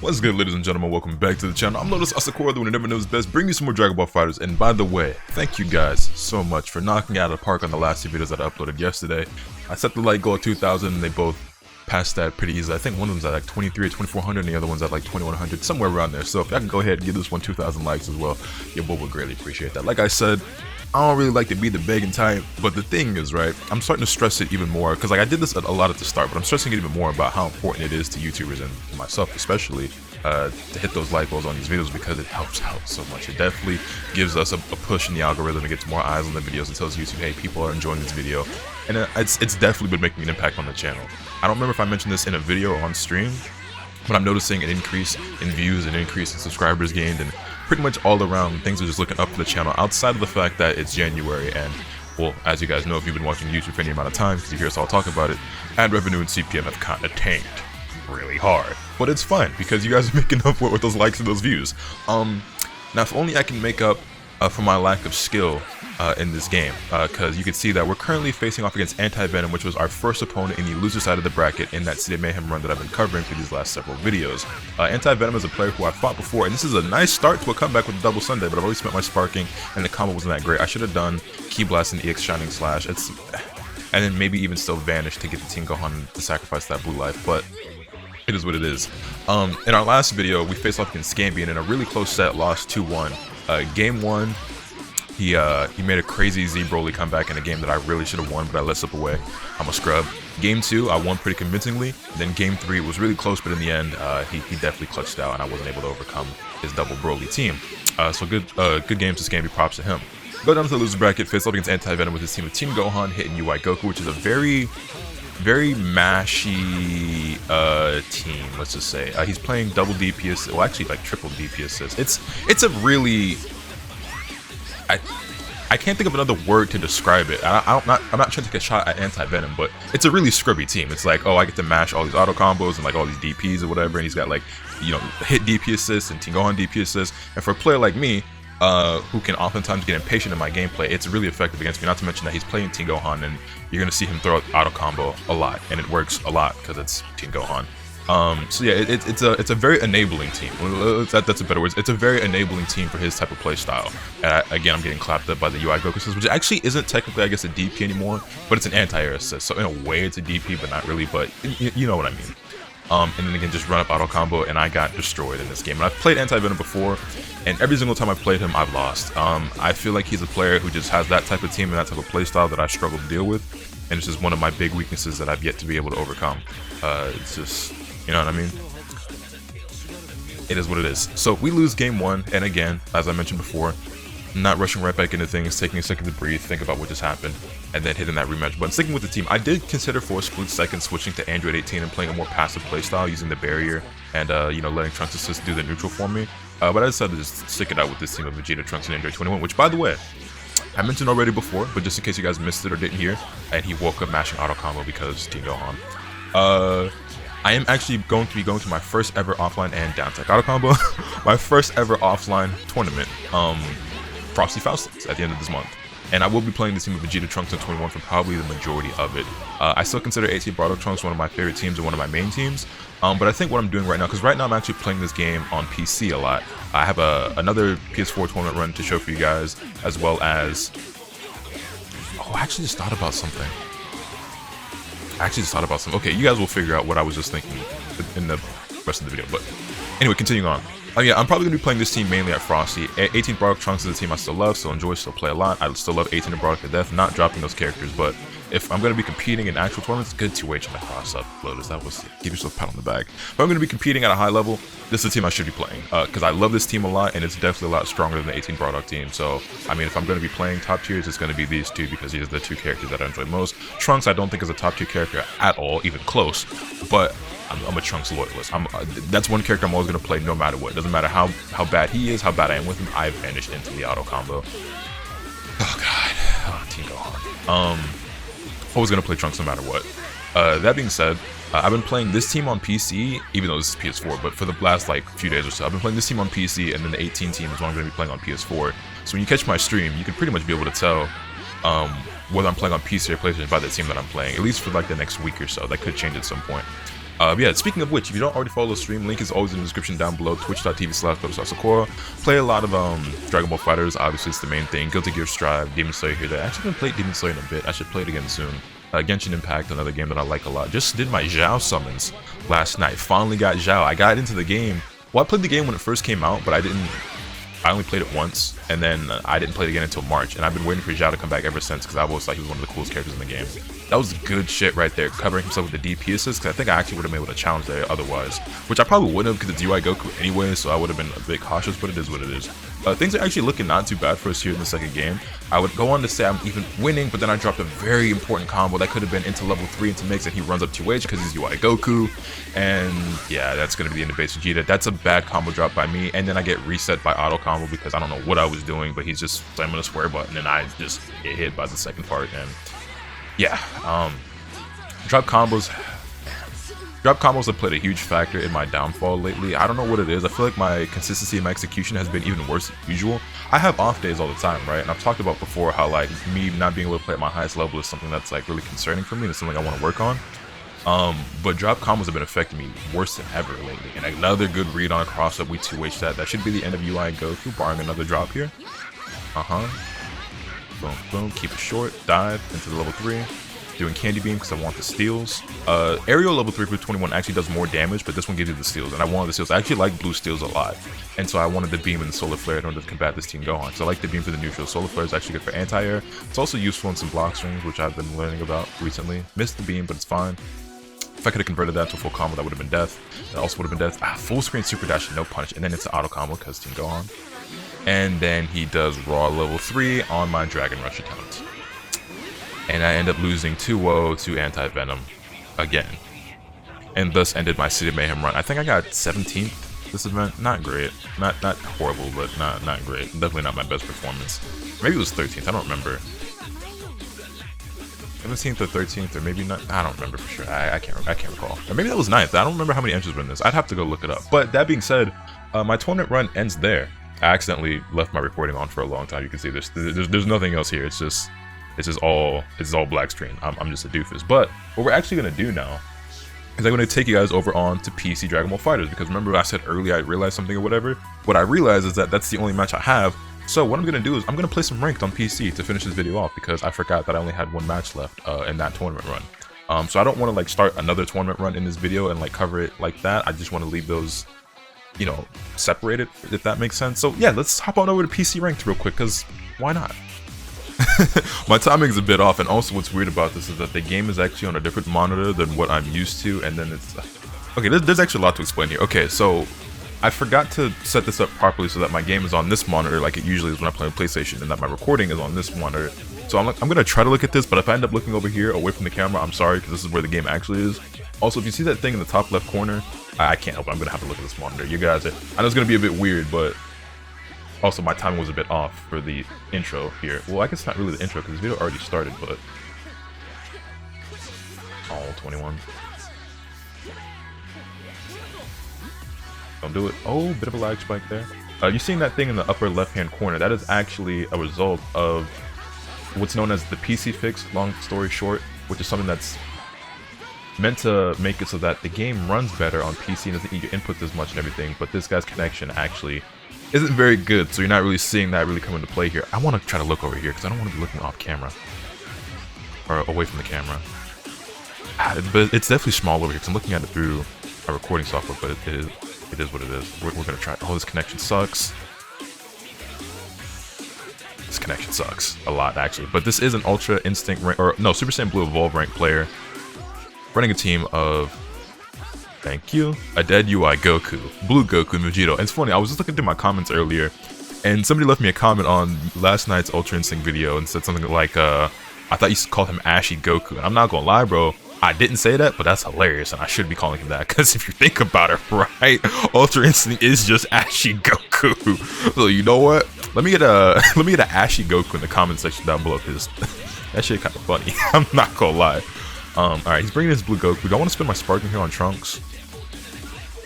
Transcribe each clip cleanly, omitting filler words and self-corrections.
What's good, ladies and gentlemen? Welcome back to the channel. I'm LotusAsakura, the one who never knows best, bringing you some more Dragon Ball FighterZ. And by the way, thank you guys so much for knocking it out of the park on the last two videos that I uploaded yesterday. I set the like goal at 2,000 and they both passed that pretty easily. I think one of them's at like 23 or 2,400 and the other one's at like 2,100, somewhere around there. So if I can go ahead and give this one 2,000 likes as well, your boy would greatly appreciate that. Like I said, I don't really like to be the begging type, but the thing is, right, I'm starting to stress it even more, because like I did this a lot at the start, but I'm stressing it even more about how important it is to YouTubers and myself especially to hit those like goals on these videos, because it helps out so much. It definitely gives us a push in the algorithm. It gets more eyes on the videos. It tells YouTube, hey, people are enjoying this video, and it's definitely been making an impact on the channel. I don't remember if I mentioned this in a video or on stream, but I'm noticing an increase in views, an increase in subscribers gained, and pretty much all around things are just looking up for the channel, outside of the fact that it's January and, well, as you guys know if you've been watching YouTube for any amount of time, because you hear us all talk about it, ad revenue and CPM have kind of tanked really hard. But it's fine, because you guys are making up for it with those likes and those views. Now if only I can make up for my lack of skill in this game, because you can see that we're currently facing off against Anti-Venom, which was our first opponent in the loser side of the bracket in that City of Mayhem run that I've been covering through these last several videos. Anti-Venom is a player who I fought before, and this is a nice start to a comeback with a double Sunday, but I've already spent my sparking, and the combo wasn't that great. I should have done Key Blast and EX Shining Slash, and then maybe even still Vanish to get the Team Gohan to sacrifice that blue life, but it is what it is. In our last video, we faced off against Scambian in a really close set, lost 2-1. Game 1, he made a crazy Z Broly comeback in a game that I really should have won, but I let slip away. I'm a scrub. Game 2, I won pretty convincingly. Then Game 3 was really close, but in the end, he definitely clutched out, and I wasn't able to overcome his double Broly team. So good game to Scambi, props to him. Go down to the loser bracket, face off against Anti-Venom with his team of Team Gohan, hitting UI Goku, which is a very mashy team, let's just say. He's playing double DP assist, well actually like triple DP assist. It's a really, I can't think of another word to describe it. I'm not trying to take a shot at Anti-Venom, but it's a really scrubby team. It's like, oh, I get to mash all these auto combos and like all these DPs or whatever, and he's got like, you know, hit DP assists and Team Gohan DP assists. And for a player like me, who can oftentimes get impatient in my gameplay, it's really effective against me. Not to mention that he's playing Team Gohan, and you're going to see him throw out auto combo a lot, and it works a lot because it's Team Gohan. So yeah, it's a very enabling team. That's a better word. It's a very enabling team for his type of play style. And again, I'm getting clapped up by the UI Goku assist, which actually isn't technically, I guess, a DP anymore, but it's an anti-air assist. So in a way, it's a DP, but not really. But you know what I mean. And then again, just run up auto combo, and I got destroyed in this game. And I've played Anti-Venom before, and every single time I've played him, I've lost. I feel like he's a player who just has that type of team and that type of play style that I struggle to deal with, and it's just one of my big weaknesses that I've yet to be able to overcome. It's just, you know what I mean? It is what it is. So we lose game 1, and again, as I mentioned before, not rushing right back into things, taking a second to breathe, think about what just happened, and then hitting that rematch button. Sticking with the team, I did consider for a split second switching to Android 18 and playing a more passive playstyle, using the barrier and you know, letting Trunks Assist do the neutral for me. But I decided to just stick it out with this team of Vegeta, Trunks, and Android 21, which, by the way, I mentioned already before, but just in case you guys missed it or didn't hear, and he woke up mashing auto combo because Team Gohan. I am actually going to be going to my first ever offline and down tech auto combo, my first ever offline tournament. Frosty Faustlings at the end of this month, and I will be playing the team of Vegeta, Trunks, and 21 for probably the majority of it. I still consider 18 Bardock Trunks one of my favorite teams and one of my main teams, but I think what I'm doing right now, because right now I'm actually playing this game on PC a lot. I have another PS4 tournament run to show for you guys, as well as, oh, I actually just thought about something. Okay, you guys will figure out what I was just thinking in the rest of the video, but anyway, continuing on. Oh yeah, I'm probably going to be playing this team mainly at Frosty. 18 Bardock Trunks is a team I still love, still enjoy, still play a lot. I still love 18 and Bardock to death, not dropping those characters, but if I'm going to be competing in actual tournaments, good 2H on the cross up, Lotus. That was, give yourself a pat on the back. If I'm going to be competing at a high level, this is the team I should be playing, because I love this team a lot, and it's definitely a lot stronger than the 18 Bardock team. So, I mean, if I'm going to be playing top tiers, it's going to be these two, because these are the two characters that I enjoy most. Trunks, I don't think is a top tier character at all, even close, but I'm a Trunks loyalist. That's one character I'm always going to play no matter what. It doesn't matter how bad he is, how bad I am with him, I vanish into the auto combo. Oh god. Oh, Team Gohan. Always going to play Trunks no matter what. That being said, I've been playing this team on PC, even though this is PS4, but for the last like few days or so, I've been playing this team on PC, and then the 18 team is what I'm going to be playing on PS4. So when you catch my stream, you can pretty much be able to tell whether I'm playing on PC or PlayStation by the team that I'm playing, at least for like the next week or so. That could change at some point. Yeah, speaking of which, if you don't already follow the stream, link is always in the description down below, twitch.tv/LotusAsakura. Play a lot of Dragon Ball FighterZ, obviously it's the main thing. Guilty Gear Strive, Demon Slayer here. I actually haven't played Demon Slayer in a bit. I should play it again soon. Genshin Impact, another game that I like a lot. Just did my Zhao summons last night. Finally got Zhao. I got into the game. Well, I played the game when it first came out, but I only played it once, and then I didn't play it again until March, and I've been waiting for Zhao to come back ever since, because I always thought he was one of the coolest characters in the game. That was good shit right there, covering himself with the DP assist, because I think I actually would have been able to challenge there otherwise, which I probably wouldn't have because it's UI Goku anyway, so I would have been a bit cautious, but it is what it is. Things are actually looking not too bad for us here in the second game. I would go on to say I'm even winning, but then I dropped a very important combo that could have been into level 3 into mix, and he runs up 2H because he's UI Goku, and yeah, that's going to be the end of base Vegeta. That's a bad combo drop by me, and then I get reset by auto combo because I don't know what I was doing, but he's just slamming a square button, and I just get hit by the second part, and yeah, drop combos have played a huge factor in my downfall lately. I don't know what it is. I feel like my consistency and my execution has been even worse than usual. I have off days all the time, right? And I've talked about before how like me not being able to play at my highest level is something that's like really concerning for me. It's something I want to work on. But drop combos have been affecting me worse than ever lately. And another good read on a cross up, we 2H that should be the end of UI Goku, barring another drop here. Boom, boom, keep it short, dive into the level 3. Doing Candy Beam because I want the steals. Aerial level 3 for 21 actually does more damage, but this one gives you the steals, and I wanted the steals. I actually like blue steals a lot, and so I wanted the beam and the solar flare in order to combat this Team Gohan. So I like the beam for the neutral. Solar flare is actually good for anti-air. It's also useful in some block strings, which I've been learning about recently. Missed the beam, but it's fine. If I could have converted that to a full combo, that would have been death. That also would have been death. Full screen super dash and no punish, and then it's an auto combo because Team Gohan. And then he does raw level 3 on my Dragon Rush attempt. And I end up losing 2-0 to Anti-Venom again. And thus ended my City Mayhem run. I think I got 17th this event. Not great. Not horrible, but not great. Definitely not my best performance. Maybe it was 13th, I don't remember. 17th or 13th, or maybe not. I don't remember for sure. I can't recall. Or maybe that was 9th. I don't remember how many entries were in this. I'd have to go look it up. But that being said, my tournament run ends there. I accidentally left my recording on for a long time. You can see there's nothing else here. It's just all black screen. I'm just a doofus. But what we're actually gonna do now is I'm gonna take you guys over on to PC Dragon Ball FighterZ, because remember I said earlier I realized something or whatever. What I realized is that that's the only match I have. So what I'm gonna do is I'm gonna play some ranked on PC to finish this video off, because I forgot that I only had one match left in that tournament run. So I don't want to like start another tournament run in this video and like cover it like that. I just want to leave those, you know, separated, if that makes sense. So yeah, let's hop on over to PC ranked real quick, because why not? My timing is a bit off, and also what's weird about this is that the game is actually on a different monitor than what I'm used to, and then it's okay, there's actually a lot to explain here. Okay, so I forgot to set this up properly so that my game is on this monitor like it usually is when I play on PlayStation, and that my recording is on this monitor. So I'm gonna try to look at this, but if I end up looking over here away from the camera, I'm sorry, because this is where the game actually is. Also, if you see that thing in the top left corner, I can't help it, I'm gonna have to look at this monitor. You guys, I know it's gonna be a bit weird, but also my timing was a bit off for the intro here. Well, I guess it's not really the intro because this video already started, but oh, 21. Don't do it. Oh, bit of a lag spike there. You're seeing that thing in the upper left-hand corner. That is actually a result of what's known as the PC fix, long story short, which is something that's meant to make it so that the game runs better on PC and doesn't eat your inputs as much and everything, but this guy's connection actually isn't very good, so you're not really seeing that really come into play here. I want to try to look over here because I don't want to be looking off camera or away from the camera. But it's definitely small over here because I'm looking at it through a recording software, but it is what it is. We're gonna try. Oh, this connection sucks. This connection sucks a lot, actually. But this is an Ultra Instinct rank, or no, Super Saiyan Blue Evolve rank player running a team of, thank you, a dead UI Goku, Blue Goku, and Vegito. And it's funny, I was just looking through my comments earlier, and somebody left me a comment on last night's Ultra Instinct video and said something like, I thought you called him Ashy Goku. And I'm not gonna lie, bro, I didn't say that, but that's hilarious, and I should be calling him that, because if you think about it, right, Ultra Instinct is just Ashy Goku. So you know what? Let me get a Ashy Goku in the comment section down below, because that shit kind of funny. I'm not gonna lie. Alright, he's bringing his Blue Goku. Do I want to spend my Sparking here on Trunks?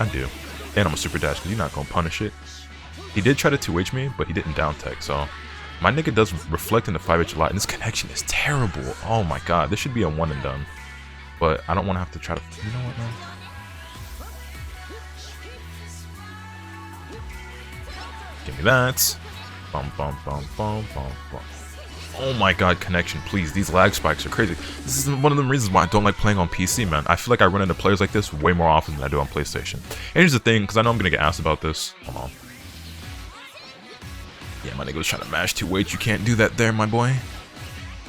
I do. And I'm a Super Dash, because you're not gonna punish it. He did try to 2H me, but he didn't down tech, so my nigga does reflect in the 5H a lot, and this connection is terrible. Oh my god, this should be a one and done. But I don't want to have to try to... You know what, man? Give me that. Bum, bum, bum, bum, bum, bum. Oh my god, connection, please. These lag spikes are crazy. This is one of the reasons why I don't like playing on PC, man. I feel like I run into players like this way more often than I do on PlayStation. And here's the thing, because I know I'm going to get asked about this. Hold on. Yeah, my nigga was trying to mash 2H. You can't do that there, my boy.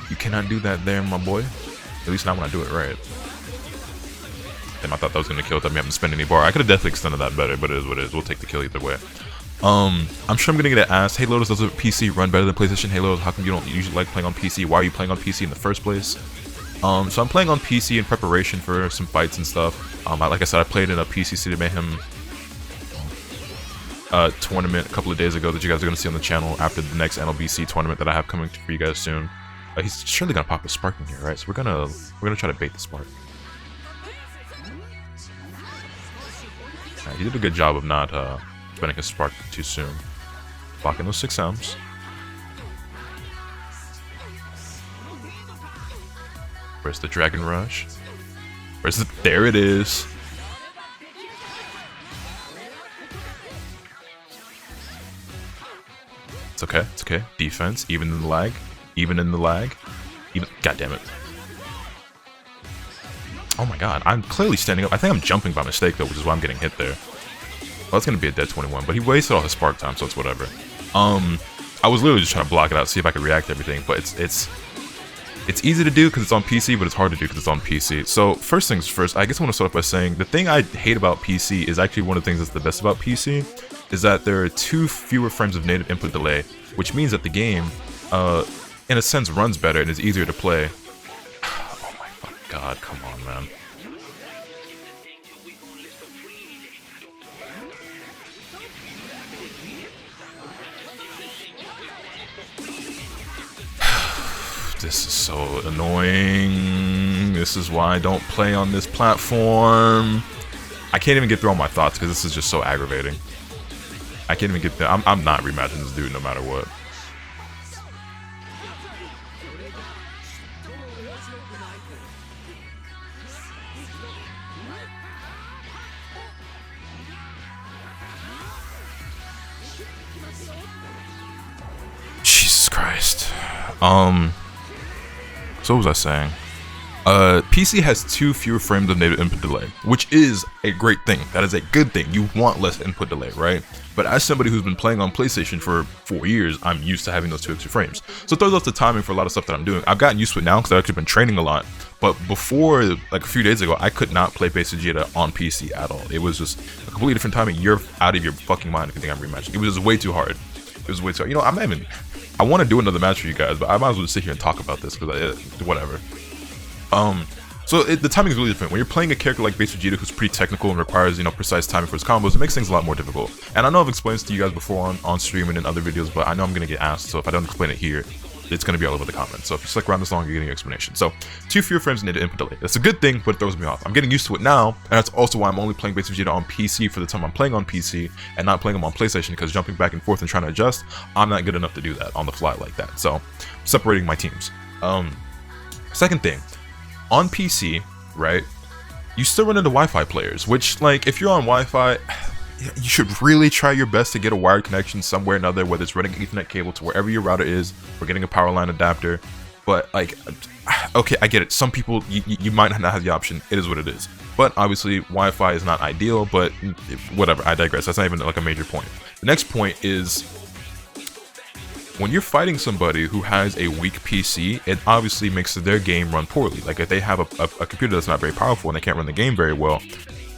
You cannot do that there, my boy. At least not when I do it right. Damn, I thought that was going to kill without me having to spend any bar. I could have definitely extended that better, but it is what it is. We'll take the kill either way. I'm sure I'm gonna get asked, hey Lotus, does a PC run better than PlayStation? Hey Lotus, how come you don't usually like playing on PC? Why are you playing on PC in the first place? So I'm playing on PC in preparation for some fights and stuff. Like I said, I played in a PC City Mayhem tournament a couple of days ago that you guys are gonna see on the channel after the next NLBC tournament that I have coming for you guys soon. He's surely gonna pop a spark in here, right? So we're gonna try to bait the spark. He did a good job of not spending his spark too soon. Blocking those 6Ms. Where's the Dragon Rush? Where's the... There it is. It's okay, it's okay. Defense, even in the lag. Even in the lag. Even... God damn it. Oh my god, I'm clearly standing up. I think I'm jumping by mistake though, which is why I'm getting hit there. Well, that's gonna be a dead 21, but he wasted all his spark time, so it's whatever. I was literally just trying to block it out, see if I could react to everything, but it's easy to do because it's on PC, but it's hard to do because it's on PC. So first things first, I guess I want to start off by saying the thing I hate about PC is actually one of the things that's the best about PC, is that there are 2 fewer frames of native input delay, which means that the game, in a sense, runs better and is easier to play. Oh my fucking god, come on, man. This is so annoying. This is why I don't play on this platform. I can't even get through all my thoughts because this is just so aggravating. I can't even get through. I'm not rematching this dude no matter what. Jesus Christ. So what was I saying? PC has 2 fewer frames of native input delay, which is a great thing. That is a good thing. You want less input delay, right? But as somebody who's been playing on PlayStation for 4 years, I'm used to having those 2 extra frames. So it throws off the timing for a lot of stuff that I'm doing. I've gotten used to it now because I've actually been training a lot. But before, like a few days ago, I could not play Base Vegeta on PC at all. It was just a completely different timing. You're out of your fucking mind if you think I'm rematching. It was just way too hard. It was way too hard. You know, I'm not even... I want to do another match for you guys, but I might as well just sit here and talk about this because whatever. So the timing is really different. When you're playing a character like Base Vegeta who's pretty technical and requires, you know, precise timing for his combos, it makes things a lot more difficult. And I know I've explained this to you guys before on stream and in other videos, but I know I'm going to get asked, so if I don't explain it here, it's going to be all over the comments. So if you stick around this long, you're getting an explanation. So 2 fewer frames native input delay. That's a good thing, but it throws me off. I'm getting used to it now, and that's also why I'm only playing Base Vegeta on PC for the time I'm playing on PC and not playing him on PlayStation, because jumping back and forth and trying to adjust, I'm not good enough to do that on the fly like that. So separating my teams. Second thing, on PC, right, you still run into Wi-Fi players, which, like, if you're on Wi-Fi, you should really try your best to get a wired connection somewhere or another, whether it's running an Ethernet cable to wherever your router is or getting a power line adapter. But, like, okay, I get it. Some people, you might not have the option. It is what it is. But obviously, Wi-Fi is not ideal, but whatever. I digress. That's not even, like, a major point. The next point is, when you're fighting somebody who has a weak PC, it obviously makes their game run poorly. Like, if they have a computer that's not very powerful and they can't run the game very well,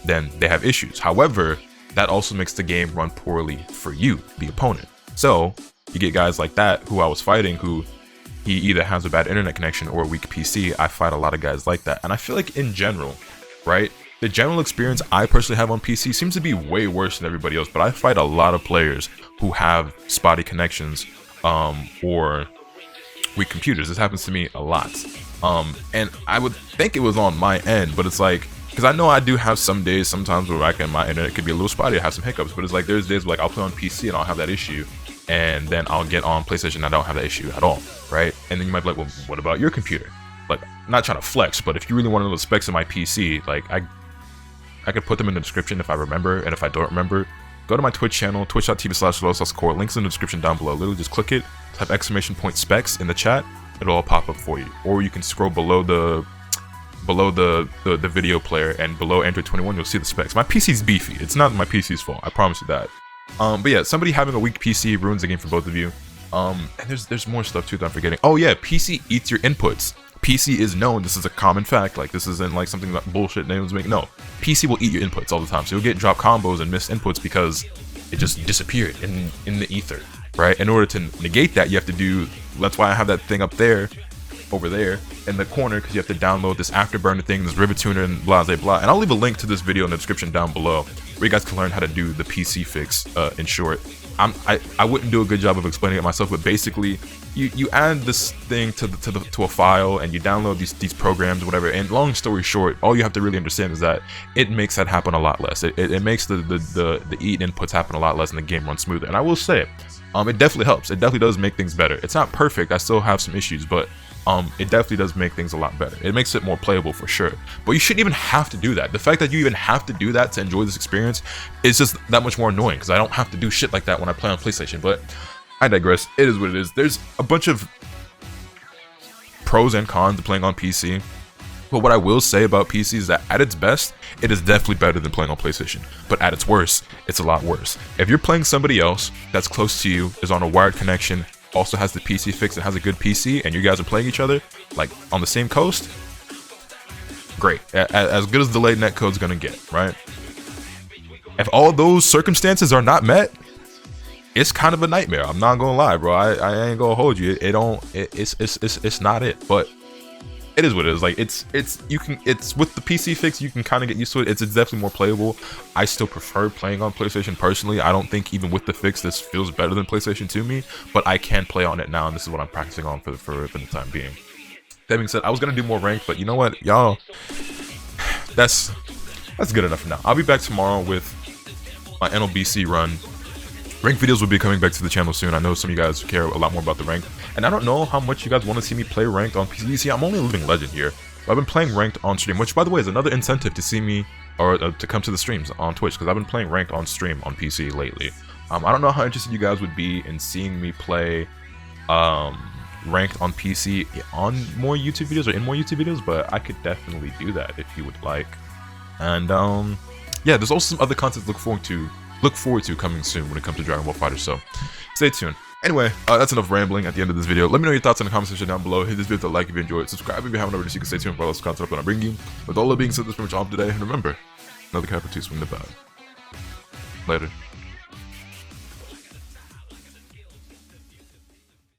then they have issues. However, that also makes the game run poorly for you, the opponent. So, you get guys like that who I was fighting who he either has a bad internet connection or a weak PC. I fight a lot of guys like that. And I feel like in general, right, the general experience I personally have on PC seems to be way worse than everybody else, but I fight a lot of players who have spotty connections or weak computers. This happens to me a lot. And I would think it was on my end, but it's like, because I know I do have some days sometimes where my internet could be a little spotty, I have some hiccups, but it's like there's days where, like, I'll play on PC and I'll have that issue, and then I'll get on PlayStation and I don't have that issue at all, right? And then you might be like, well, what about your computer? Like, not trying to flex, but if you really want to know the specs of my PC, like, I could put them in the description if I remember, and if I don't remember, go to my Twitch channel, twitch.tv/LotusAsakura. Links in the description down below. Literally just click it, type !specs in the chat, it'll all pop up for you. Or you can scroll below the video player, and below Android 21 you'll see the specs. My PC's beefy. It's not my PC's fault, I promise you that. But yeah, somebody having a weak PC ruins the game for both of you. And there's more stuff too that I'm forgetting. Oh yeah, PC eats your inputs. PC is known, this is a common fact, like this isn't like something that bullshit names make. No, PC will eat your inputs all the time. So you'll get drop combos and missed inputs because it just disappeared in the ether, right? In order to negate that, you have to do, that's why I have that thing up there, over there in the corner, because you have to download this afterburner thing, this rivet tuner, and blah blah blah. And I'll leave a link to this video in the description down below where you guys can learn how to do the PC fix. In short, I wouldn't do a good job of explaining it myself, but basically you add this thing to a file and you download these programs, whatever. And long story short, all you have to really understand is that it makes that happen a lot less. It makes the eat inputs happen a lot less, and the game runs smoother. And I will say, it definitely helps. It definitely does make things better. It's not perfect. I still have some issues, but it definitely does make things a lot better. It makes it more playable for sure. But you shouldn't even have to do that. The fact that you even have to do that to enjoy this experience is just that much more annoying, because I don't have to do shit like that when I play on PlayStation. But I digress. It is what it is. There's a bunch of pros and cons to playing on PC. But what I will say about PC is that at its best, it is definitely better than playing on PlayStation. But at its worst, it's a lot worse. If you're playing somebody else that's close to you, is on a wired connection, also has the PC fix and has a good PC, and you guys are playing each other like on the same coast, great. As good as delayed netcode's gonna get, right? If all those circumstances are not met, it's kind of a nightmare. I'm not gonna lie, bro. I ain't gonna hold you. It's not it, but it is what it is. Like it's with the PC fix, you can kind of get used to it. It's definitely more playable. I still prefer playing on PlayStation personally. I don't think even with the fix this feels better than PlayStation to me, but I can play on it now, and this is what I'm practicing on for the time being. That being said, I was gonna do more ranked, but you know what, y'all, that's good enough for now. I'll be back tomorrow with my NLBC run. Ranked videos will be coming back to the channel soon. I know some of you guys care a lot more about the ranked, and I don't know how much you guys want to see me play ranked on PC. You see, I'm only a living legend here. I've been playing ranked on stream, which by the way is another incentive to see me, or to come to the streams on Twitch, because I've been playing ranked on stream on PC lately. I don't know how interested you guys would be in seeing me play ranked on PC on more YouTube videos or in more YouTube videos, but I could definitely do that if you would like. And yeah, there's also some other content to look forward to coming soon when it comes to Dragon Ball FighterZ, so stay tuned. Anyway, that's enough rambling at the end of this video. Let me know your thoughts in the comment section down below. Hit this video with a like if you enjoyed. Subscribe if you haven't already so you can stay tuned for all this content that I bring you. With all that being said, that's pretty much all today. And remember, another cap or two swing the bat. Later.